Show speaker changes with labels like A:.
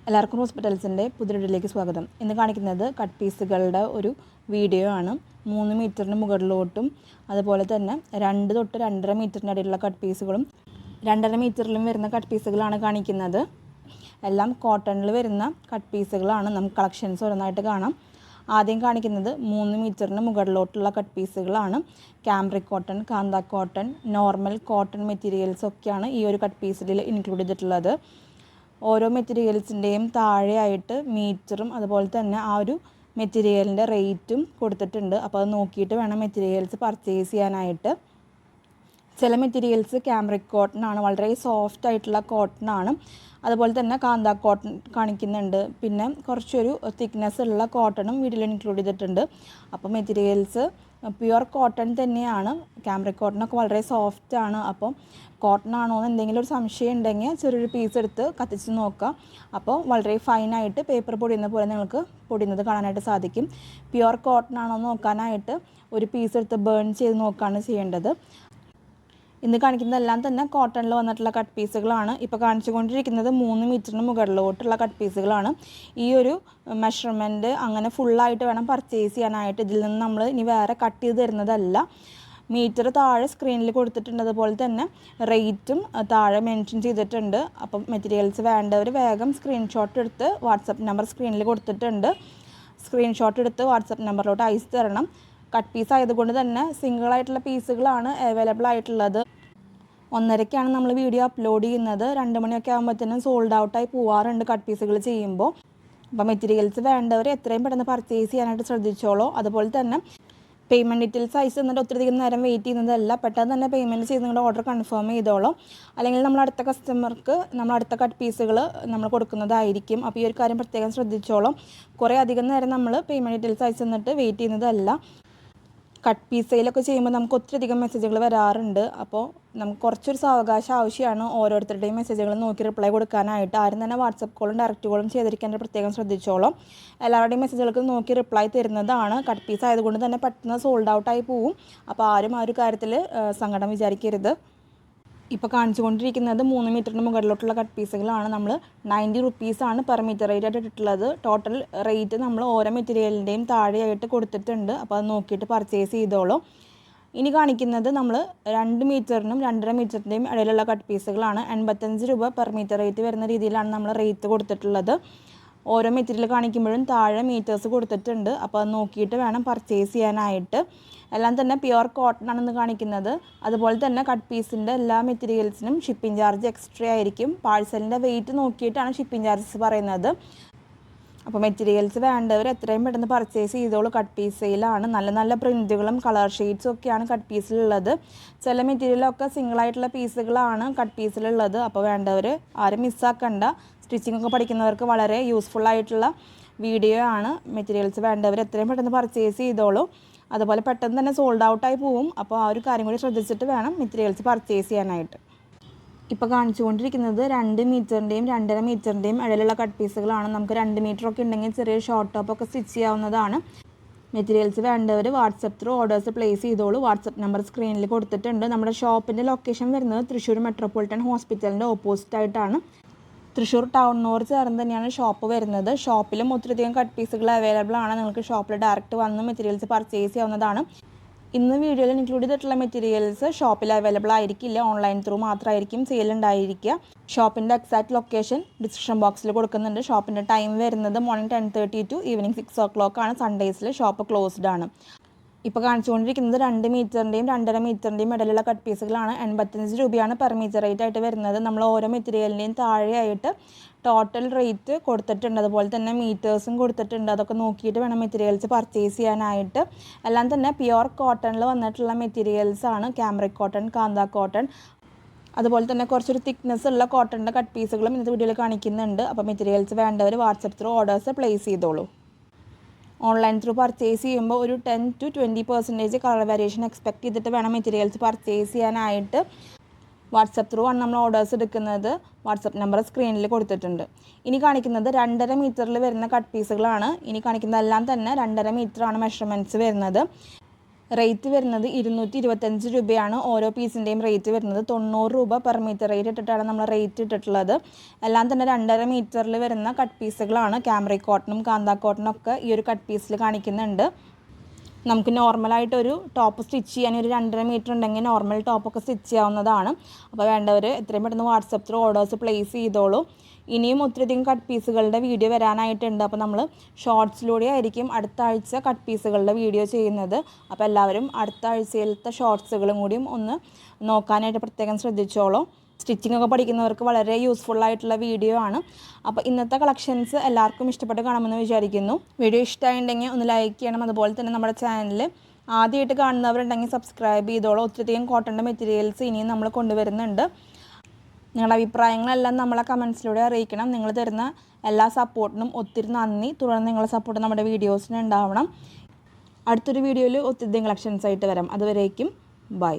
A: എല്ലാവർക്കും ഹോസ്പിറ്റൽസിൻ്റെ പുതിയ വീഡിയോയിലേക്ക് സ്വാഗതം. ഇന്ന് കാണിക്കുന്നത് കട്ട് പീസുകളുടെ ഒരു വീഡിയോ ആണ്. 3 മീറ്ററിന് മുകളിലോട്ടും അതുപോലെ തന്നെ 2 തൊട്ട് 2.5 മീറ്ററിൻ്റെ ഇടയിലുള്ള കട്ട് പീസുകളും 2.5 മീറ്ററിലും വരുന്ന കട്ട് പീസുകളാണ് കാണിക്കുന്നത്. എല്ലാം കോട്ടണിൽ വരുന്ന കട്ട് പീസുകളാണ്. നമുക്ക് കളക്ഷൻസ് ഓരോന്നായിട്ട് കാണാം. ആദ്യം കാണിക്കുന്നത് 3 മീറ്ററിന് മുകളിലോട്ടുള്ള കട്ട് പീസുകളാണ്. ക്യാമ്പ്രിക് കോട്ടൺ, കാന്ത കോട്ടൺ, നോർമൽ കോട്ടൺ മെറ്റീരിയൽസ് ഒക്കെയാണ് ഈ ഒരു കട്ട് പീസിൽ ഇൻക്ലൂഡ് ചെയ്തിട്ടുള്ളത്. ഓരോ മെറ്റീരിയൽസിൻ്റെയും താഴെയായിട്ട് മീറ്ററും അതുപോലെ തന്നെ ആ ഒരു മെറ്റീരിയലിൻ്റെ റേറ്റും കൊടുത്തിട്ടുണ്ട്. അപ്പോൾ അത് നോക്കിയിട്ട് വേണം മെറ്റീരിയൽസ് പർച്ചേസ് ചെയ്യാനായിട്ട്. ചില മെറ്റീരിയൽസ് ക്യാമ്പ്രിക് കോട്ടൺ ആണ്, വളരെ സോഫ്റ്റ് ആയിട്ടുള്ള കോട്ടൺ ആണ്. അതുപോലെ തന്നെ കാന്ത കോട്ടൺ കാണിക്കുന്നുണ്ട്. പിന്നെ കുറച്ചൊരു തിക്നെസ് ഉള്ള കോട്ടണും വീഡിയോയിൽ ഇൻക്ലൂഡ് ചെയ്തിട്ടുണ്ട്. അപ്പോൾ മെറ്റീരിയൽസ് പ്യുവർ കോട്ടൺ തന്നെയാണ്. ക്യാമ്പ്രിക് കോട്ടണൊക്കെ വളരെ സോഫ്റ്റ് ആണ്. അപ്പോൾ കോട്ടൺ ആണോ എന്ന് എന്തെങ്കിലും ഒരു സംശയം ഉണ്ടെങ്കിൽ ചെറിയൊരു പീസ് എടുത്ത് കത്തിച്ച് നോക്കുക. അപ്പോൾ വളരെ ഫൈനായിട്ട് പേപ്പർ പൊടിയുന്ന പോലെ നിങ്ങൾക്ക് പൊടിയുന്നത് കാണാനായിട്ട് സാധിക്കും. പ്യുവർ കോട്ടൺ ആണോ എന്ന് നോക്കാനായിട്ട് ഒരു പീസ് എടുത്ത് ബേൺ ചെയ്ത് നോക്കുകയാണ് ചെയ്യേണ്ടത്. ഇന്ന് കാണിക്കുന്നതെല്ലാം തന്നെ കോട്ടണിൽ വന്നിട്ടുള്ള കട്ട് പീസുകളാണ്. ഇപ്പോൾ കാണിച്ചുകൊണ്ടിരിക്കുന്നത് 3 മീറ്ററിന് മുകളിലോട്ടുള്ള കട്ട് പീസുകളാണ്. ഈ ഒരു മെഷർമെൻറ്റ് അങ്ങനെ ഫുള്ളായിട്ട് വേണം പർച്ചേസ് ചെയ്യാനായിട്ട്. ഇതിൽ നിന്ന് നമ്മൾ ഇനി വേറെ കട്ട് ചെയ്ത് തരുന്നതല്ല. മീറ്റർ താഴെ സ്ക്രീനിൽ കൊടുത്തിട്ടുണ്ട്. അതുപോലെ തന്നെ റേറ്റും താഴെ മെൻഷൻ ചെയ്തിട്ടുണ്ട്. അപ്പം മെറ്റീരിയൽസ് വേണ്ടവർ വേഗം സ്ക്രീൻഷോട്ട് എടുത്ത് വാട്സപ്പ് നമ്പർ സ്ക്രീനിൽ കൊടുത്തിട്ടുണ്ട്. സ്ക്രീൻഷോട്ട് എടുത്ത് വാട്സപ്പ് നമ്പറിലോട്ട് അയച്ചു തരണം. കട്ട് പീസ് ആയതുകൊണ്ട് തന്നെ സിംഗിളായിട്ടുള്ള പീസുകളാണ് അവൈലബിൾ ആയിട്ടുള്ളത്. 1:30ക്കാണ് നമ്മൾ വീഡിയോ അപ്ലോഡ് ചെയ്യുന്നത്. 2 മണിയൊക്കെ ആകുമ്പോഴത്തേനും സോൾഡ് ഔട്ടായി പോവാറുണ്ട് കട്ട് പീസുകൾ ചെയ്യുമ്പോൾ. അപ്പോൾ മെറ്റീരിയൽസ് വേണ്ടവർ എത്രയും പെട്ടെന്ന് പർച്ചേസ് ചെയ്യാനായിട്ട് ശ്രദ്ധിച്ചോളൂ. അതുപോലെ തന്നെ പേയ്മെൻറ്റ് ഡീറ്റെയിൽസ് അയച്ച് തന്നിട്ട് ഒത്തിരിയധികം നേരം വെയിറ്റ് ചെയ്യുന്നതല്ല. പെട്ടെന്ന് തന്നെ പേയ്മെൻറ്റ് ചെയ്ത് നിങ്ങളുടെ ഓർഡർ കൺഫേം ചെയ്തോളൂ. അല്ലെങ്കിൽ നമ്മൾ അടുത്ത കസ്റ്റമർക്ക് നമ്മൾ അടുത്ത കട്ട് പീസുകൾ നമ്മൾ കൊടുക്കുന്നതായിരിക്കും. അപ്പോൾ ഈ ഒരു കാര്യം പ്രത്യേകം ശ്രദ്ധിച്ചോളൂ. കുറേ അധികം നേരം നമ്മൾ പേയ്മെൻറ്റ് ഡീറ്റെയിൽസ് അയച്ച് തന്നിട്ട് വെയിറ്റ് ചെയ്യുന്നതല്ല. കട്ട് പീസ് സെയിലൊക്കെ ചെയ്യുമ്പോൾ നമുക്ക് ഒത്തിരിയധികം മെസ്സേജുകൾ വരാറുണ്ട്. അപ്പോൾ നമുക്ക് കുറച്ചൊരു സാവകാശം ആവശ്യമാണ് ഓരോരുത്തരുടെയും മെസ്സേജുകൾ നോക്കി റിപ്ലൈ കൊടുക്കാനായിട്ട്. ആരും തന്നെ വാട്സപ്പ് കോളും ഡയറക്റ്റ് കോളും ചെയ്തിരിക്കാൻ പ്രത്യേകം ശ്രദ്ധിച്ചോളൂ. എല്ലാവരുടെയും മെസ്സേജുകൾക്ക് നോക്കി റിപ്ലൈ തരുന്നതാണ്. കട്ട് പീസ് ആയതുകൊണ്ട് തന്നെ പെട്ടെന്ന് സോൾഡ് ഔട്ടായി പോവും. അപ്പോൾ ആരും ആ ഒരു കാര്യത്തിൽ സങ്കടം വിചാരിക്കരുത്. ഇപ്പോൾ കാണിച്ചുകൊണ്ടിരിക്കുന്നത് 3 മീറ്ററിന് മുകളിലോട്ടുള്ള കട്ട് പീസുകളാണ്. നമ്മൾ 90 റുപ്പീസാണ് പെർ മീറ്റർ റേറ്റ് ആയിട്ട് ഇട്ടിട്ടുള്ളത്. ടോട്ടൽ റേറ്റ് നമ്മൾ ഓരോ മെറ്റീരിയലിൻ്റെയും താഴെയായിട്ട് കൊടുത്തിട്ടുണ്ട്. അപ്പോൾ അത് നോക്കിയിട്ട് പർച്ചേസ് ചെയ്തോളൂ. ഇനി കാണിക്കുന്നത് നമ്മൾ 2 മീറ്ററിനും 2.5 മീറ്ററിൻ്റെയും ഇടയിലുള്ള കട്ട് പീസുകളാണ്. 85 രൂപ പെർ മീറ്റർ റേറ്റ് വരുന്ന രീതിയിലാണ് നമ്മൾ റേറ്റ് കൊടുത്തിട്ടുള്ളത്. ഓരോ മെറ്റീരിയൽ കാണിക്കുമ്പോഴും താഴെ മീറ്റേഴ്സ് കൊടുത്തിട്ടുണ്ട്. അപ്പോൾ അത് നോക്കിയിട്ട് വേണം പർച്ചേസ് ചെയ്യാനായിട്ട്. എല്ലാം തന്നെ പ്യുവർ കോട്ടൺ ആണെന്ന് കാണിക്കുന്നത്. അതുപോലെ തന്നെ കട്ട് പീസിൻ്റെ എല്ലാ മെറ്റീരിയൽസിനും ഷിപ്പിംഗ് ചാർജ് എക്സ്ട്രാ ആയിരിക്കും. പാഴ്സലിൻ്റെ വെയിറ്റ് നോക്കിയിട്ടാണ് ഷിപ്പിംഗ് ചാർജസ് പറയുന്നത്. അപ്പോൾ മെറ്റീരിയൽസ് വേണ്ടവർ എത്രയും പെട്ടെന്ന് പർച്ചേസ് ചെയ്തോളൂ. കട്ട് പീസ് സെയിലാണ്. നല്ല നല്ല പ്രിൻറ്റുകളും കളർ ഷെയ്ഡ്സും ഒക്കെയാണ് കട്ട് പീസിലുള്ളത്. ചില മെറ്റീരിയലൊക്കെ സിംഗിളായിട്ടുള്ള പീസുകളാണ് കട്ട് പീസിലുള്ളത്. അപ്പോൾ വേണ്ടവർ ആരും മിസ്സാക്കണ്ട. സ്റ്റിച്ചിങ് ഒക്കെ പഠിക്കുന്നവർക്ക് വളരെ യൂസ്ഫുൾ ആയിട്ടുള്ള വീഡിയോ ആണ്. മെറ്റീരിയൽസ് വേണ്ടവർ എത്രയും പെട്ടെന്ന് പർച്ചേസ് ചെയ്തോളൂ. അതുപോലെ പെട്ടെന്ന് തന്നെ സോൾഡ് ഔട്ടായി പോവും. അപ്പോൾ ആ ഒരു കാര്യം കൂടി ശ്രദ്ധിച്ചിട്ട് വേണം മെറ്റീരിയൽസ് പർച്ചേസ് ചെയ്യാനായിട്ട്. ഇപ്പോൾ കാണിച്ചുകൊണ്ടിരിക്കുന്നത് 2 മീറ്ററിൻ്റെയും 2.5 മീറ്ററിൻ്റെയും ഇടയിലുള്ള കട്ട് പീസുകളാണ്. നമുക്ക് 2 മീറ്ററൊക്കെ ഉണ്ടെങ്കിൽ ചെറിയ ഷോർട്ട് ടോപ്പൊക്കെ സ്റ്റിച്ച് ചെയ്യാവുന്നതാണ്. മെറ്റീരിയൽസ് വേണ്ടവർ വാട്സപ്പ് ത്രൂ ഓർഡേഴ്സ് പ്ലേസ് ചെയ്തോളൂ. വാട്സപ്പ് നമ്പർ സ്ക്രീനിൽ കൊടുത്തിട്ടുണ്ട്. നമ്മുടെ ഷോപ്പിൻ്റെ ലൊക്കേഷൻ വരുന്നത് തൃശ്ശൂർ മെട്രോപൊളിറ്റൻ ഹോസ്പിറ്റലിൻ്റെ ഓപ്പോസിറ്റ് ആയിട്ടാണ്. തൃശ്ശൂർ ടൗണിനോട് ചേർന്ന് തന്നെയാണ് ഷോപ്പ് വരുന്നത്. ഷോപ്പിലും ഒത്തിരിയധികം കട്ട് പീസുകൾ അവൈലബിൾ ആണ്. നിങ്ങൾക്ക് ഷോപ്പിൽ ഡയറക്റ്റ് വന്ന് മെറ്റീരിയൽസ് പർച്ചേസ് ചെയ്യാവുന്നതാണ്. ഇന്ന് വീഡിയോയിൽ ഇൻക്ലൂഡ് ചെയ്തിട്ടുള്ള മെറ്റീരിയൽസ് ഷോപ്പിൽ അവൈലബിൾ ആയിരിക്കില്ല. ഓൺലൈൻ ത്രൂ മാത്രമായിരിക്കും സെയിൽ ഉണ്ടായിരിക്കുക. ഷോപ്പിൻ്റെ എക്സാക്ട് ലൊക്കേഷൻ ഡിസ്ക്രിപ്ഷൻ ബോക്സിൽ കൊടുക്കുന്നുണ്ട്. ഷോപ്പിൻ്റെ ടൈം വരുന്നത് മോർണിംഗ് 10:30 ടു ഈവനിങ് 6 o'clock ആണ്. സൺഡേസിൽ ഷോപ്പ് ക്ലോസ്ഡ് ആണ്. ഇപ്പോൾ കാണിച്ചുകൊണ്ടിരിക്കുന്നത് 2 മീറ്ററിൻ്റെയും 2.5 മീറ്ററിൻ്റെയും ഇടയിലുള്ള കട്ട് പീസുകളാണ്. 85 രൂപയാണ് പെർ മീറ്റർ റേറ്റ് ആയിട്ട് വരുന്നത്. നമ്മൾ ഓരോ മെറ്റീരിയലിൻ്റെയും താഴെയായിട്ട് ടോട്ടൽ റേറ്റ് കൊടുത്തിട്ടുണ്ട്. അതുപോലെ തന്നെ മീറ്റേഴ്സും കൊടുത്തിട്ടുണ്ട്. അതൊക്കെ നോക്കിയിട്ട് വേണം മെറ്റീരിയൽസ് പർച്ചേസ് ചെയ്യാനായിട്ട്. എല്ലാം തന്നെ പ്യുവർ കോട്ടണിൽ വന്നിട്ടുള്ള മെറ്റീരിയൽസാണ്. ക്യാമ്പ്രിക് കോട്ടൺ, കാന്ത കോട്ടൺ, അതുപോലെ തന്നെ കുറച്ചൊരു തിക്നെസ് ഉള്ള കോട്ടണിൻ്റെ കട്ട് പീസുകളും ഇന്നത്തെ വീഡിയോയിൽ കാണിക്കുന്നുണ്ട്. അപ്പോൾ മെറ്റീരിയൽസ് വേണ്ടവർ വാട്സപ്പ് ത്രൂ ഓർഡേഴ്സ് പ്ലേസ് ചെയ്തോളൂ. ഓൺലൈൻ ത്രൂ പർച്ചേസ് ചെയ്യുമ്പോൾ ഒരു 10 to 20% കളർ വേരിയേഷൻ എക്സ്പെക്ട് ചെയ്തിട്ട് വേണം മെറ്റീരിയൽസ് പർച്ചേസ് ചെയ്യാനായിട്ട്. വാട്സപ്പ് ത്രൂ ആണ് നമ്മൾ ഓർഡേഴ്സ് എടുക്കുന്നത്. വാട്സപ്പ് നമ്പർ സ്ക്രീനിൽ കൊടുത്തിട്ടുണ്ട്. ഇനി കാണിക്കുന്നത് 2.5 മീറ്ററിൽ വരുന്ന കട്ട് പീസുകളാണ്. ഇനി കാണിക്കുന്നതെല്ലാം തന്നെ 2.5 മീറ്ററാണ് മെഷർമെൻറ്റ്സ് വരുന്നത്. റേറ്റ് വരുന്നത് 225 രൂപയാണ് ഓരോ പീസിൻ്റെയും റേറ്റ് വരുന്നത്. 90 രൂപ പെർ മീറ്റർ റേറ്റ് ഇട്ടിട്ടാണ് നമ്മൾ റേറ്റ് ഇട്ടിട്ടുള്ളത്. എല്ലാം തന്നെ 2.5 മീറ്ററിൽ വരുന്ന കട്ട് പീസുകളാണ്. ക്യാമറി കോട്ടണും കാന്ത കോട്ടണും ഒക്കെ ഈ ഒരു കട്ട് പീസിൽ കാണിക്കുന്നുണ്ട്. നമുക്ക് നോർമലായിട്ടൊരു ടോപ്പ് സ്റ്റിച്ച് ചെയ്യാൻ ഒരു 2.5 മീറ്റർ ഉണ്ടെങ്കിൽ നോർമൽ ടോപ്പൊക്കെ സ്റ്റിച്ച് ചെയ്യാവുന്നതാണ്. അപ്പോൾ വേണ്ടവർ എത്രയും പെട്ടെന്ന് വാട്സപ്പ് ത്രൂ ഓർഡേഴ്സ് പ്ലേസ് ചെയ്തോളൂ. ഇനിയും ഒത്തിരിയധികം കട്ട് പീസുകളുടെ വീഡിയോ വരാനായിട്ടുണ്ട്. അപ്പോൾ നമ്മൾ ഷോർട്സിലൂടെ ആയിരിക്കും അടുത്ത ആഴ്ച കട്ട് പീസുകളുടെ വീഡിയോ ചെയ്യുന്നത്. അപ്പോൾ എല്ലാവരും അടുത്ത ആഴ്ചയിലത്തെ ഷോർട്സുകളും കൂടിയും ഒന്ന് നോക്കാനായിട്ട് പ്രത്യേകം ശ്രദ്ധിച്ചോളൂ. സ്റ്റിച്ചിങ് ഒക്കെ പഠിക്കുന്നവർക്ക് വളരെ യൂസ്ഫുൾ ആയിട്ടുള്ള വീഡിയോ ആണ്. അപ്പോൾ ഇന്നത്തെ കളക്ഷൻസ് എല്ലാവർക്കും ഇഷ്ടപ്പെട്ട് കാണുമെന്ന് വിചാരിക്കുന്നു. വീഡിയോ ഇഷ്ടമായിട്ടുണ്ടെങ്കിൽ ഒന്ന് ലൈക്ക് ചെയ്യണം. അതുപോലെ തന്നെ നമ്മുടെ ചാനൽ ആദ്യമായിട്ട് കാണുന്നവരുണ്ടെങ്കിൽ സബ്സ്ക്രൈബ് ചെയ്തോളൂ. ഒത്തിരിയധികം കോട്ടൻ്റെ മെറ്റീരിയൽസ് ഇനിയും നമ്മൾ കൊണ്ടുവരുന്നുണ്ട്. നിങ്ങളുടെ അഭിപ്രായങ്ങളെല്ലാം നമ്മളെ കമൻസിലൂടെ അറിയിക്കണം. നിങ്ങൾ തരുന്ന എല്ലാ സപ്പോർട്ടിനും ഒത്തിരി നന്ദി. തുടർന്ന് നിങ്ങളുടെ സപ്പോർട്ട് നമ്മുടെ വീഡിയോസിന് ഉണ്ടാവണം. അടുത്തൊരു വീഡിയോയിൽ ഒത്തിരി കളക്ഷൻസ് ആയിട്ട് വരാം. അതുവരേക്കും ബൈ.